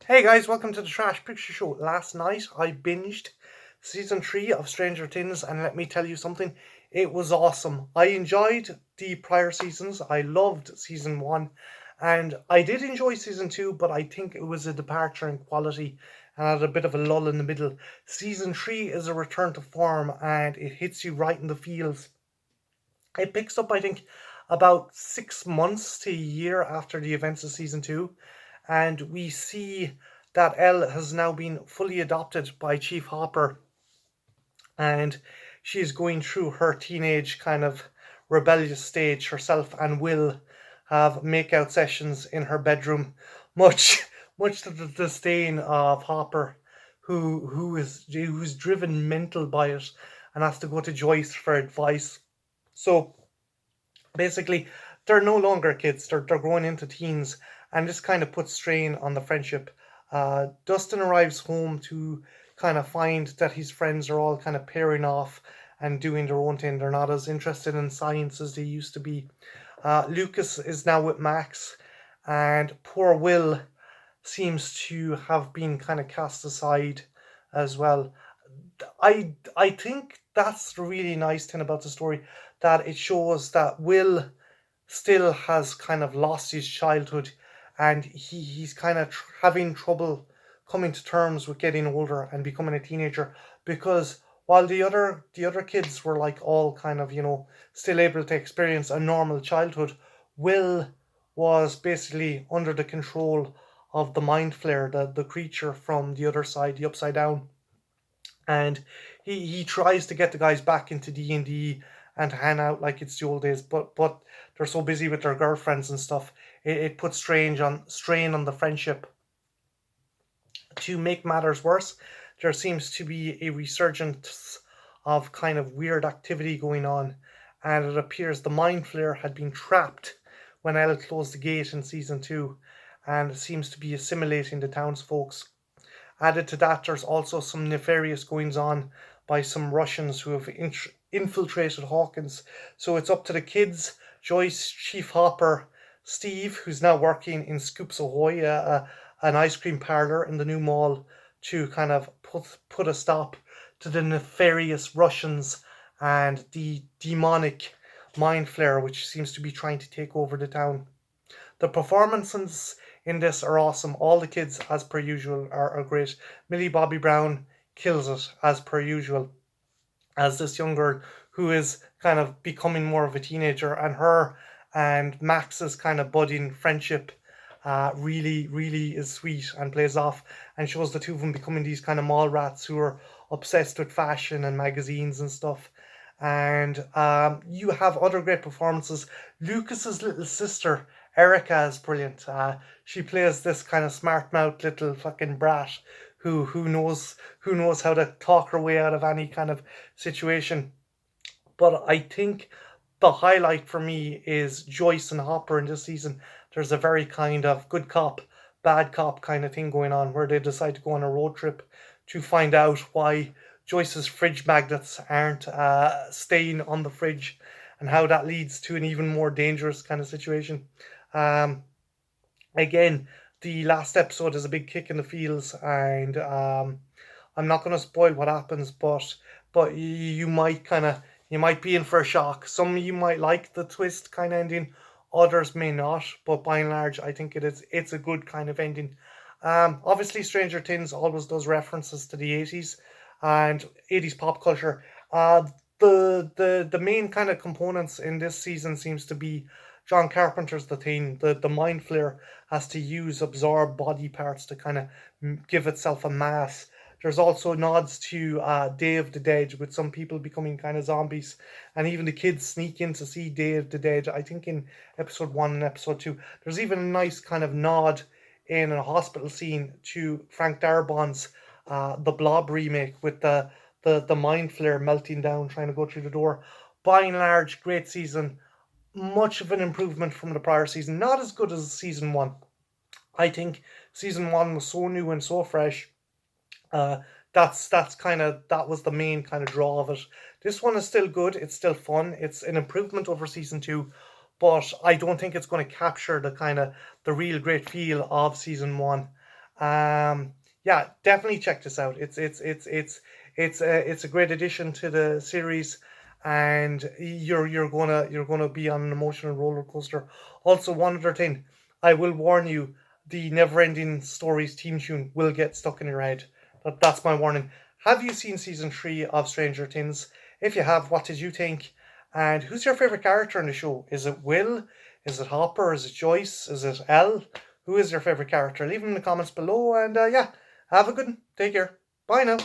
Hey guys, welcome to the Trash Picture Show. Last night I binged season 3 of Stranger Things, and let me tell you something, it was awesome. I enjoyed the prior seasons, I loved season 1, and I did enjoy season 2, but I think it was a departure in quality and had a bit of a lull in the middle. Season 3 is a return to form and it hits you right in the feels. It picks up, I think, about 6 months to a year after the events of season 2, and we see that Elle has now been fully adopted by Chief Hopper, and she is going through her teenage kind of rebellious stage herself, and will have makeout sessions in her bedroom, much much to the disdain of Hopper, who's driven mental by it and has to go to Joyce for advice. So basically, they're no longer kids, they're growing into teens, and this kind of puts strain on the friendship. Dustin arrives home to kind of find that his friends are all kind of pairing off and doing their own thing. They're not as interested in science as they used to be. Lucas is now with Max, and poor Will seems to have been kind of cast aside as well. I think that's the really nice thing about the story, that it shows that Will still has kind of lost his childhood, and he's kind of having trouble coming to terms with getting older and becoming a teenager, because while the other kids were like all kind of still able to experience a normal childhood, Will was basically under the control of the mind flare, the creature from the other side, the upside down, and he tries to get the guys back into D&D and hang out like it's the old days, but they're so busy with their girlfriends and stuff. It puts strain on the friendship. To make matters worse, there seems to be a resurgence of kind of weird activity going on, and it appears the mind flayer had been trapped when Elle closed the gate in season 2, and it seems to be assimilating the townsfolk. Added to that, there's also some nefarious goings on by some Russians who have infiltrated Hawkins. So it's up to the kids, Joyce, Chief Hopper, Steve, who's now working in Scoops Ahoy, an ice cream parlor in the new mall, to kind of put a stop to the nefarious Russians and the demonic mind flare, which seems to be trying to take over the town. The performances in this are awesome. All the kids, as per usual, are great. Millie Bobby Brown kills it, as per usual, as this young girl who is kind of becoming more of a teenager, and her and Max's kind of budding friendship really is sweet and plays off, and shows the two of them becoming these kind of mall rats who are obsessed with fashion and magazines and stuff. And you have other great performances. Lucas's little sister Erica is brilliant. She plays this kind of smart mouth little fucking brat who knows how to talk her way out of any kind of situation. But I think the highlight for me is Joyce and Hopper in this season. There's a very kind of good cop, bad cop kind of thing going on, where they decide to go on a road trip to find out why Joyce's fridge magnets aren't staying on the fridge, and how that leads to an even more dangerous kind of situation. Um, Again, the last episode is a big kick in the feels, and I'm not going to spoil what happens, but you might you might be in for a shock. Some of you might like the twist kind of ending, others may not. But by and large, I think it's a good kind of ending. Obviously, Stranger Things always does references to the 80s and 80s pop culture. The main kind of components in this season seems to be John Carpenter's The Thing. The mind flare has to absorb body parts to kind of give itself a mass. There's also nods to Day of the Dead, with some people becoming kind of zombies, and even the kids sneak in to see Day of the Dead. I think in episode 1 and episode 2, there's even a nice kind of nod in a hospital scene to Frank Darabont's The Blob remake, with the mind flare melting down, trying to go through the door. By and large, great season. Much of an improvement from the prior season. Not as good as season 1. I think season 1 was so new and so fresh. Uh, that's kind of that was the main kind of draw of it. This one is still good. It's still fun. It's an improvement over season 2, but I don't think it's going to capture the real great feel of season 1. Yeah, definitely check this out. It's a great addition to the series, and you're gonna be on an emotional roller coaster. Also, one other thing, I will warn you: the Neverending Stories theme tune will get stuck in your head. That's my warning. Have you seen season 3 of Stranger Things? If you have, what did you think? And who's your favorite character in the show? Is it Will? Is it Hopper? Is it Joyce? Is it Elle? Who is your favorite character? Leave them in the comments below, and yeah, have a good one. Take care. Bye now.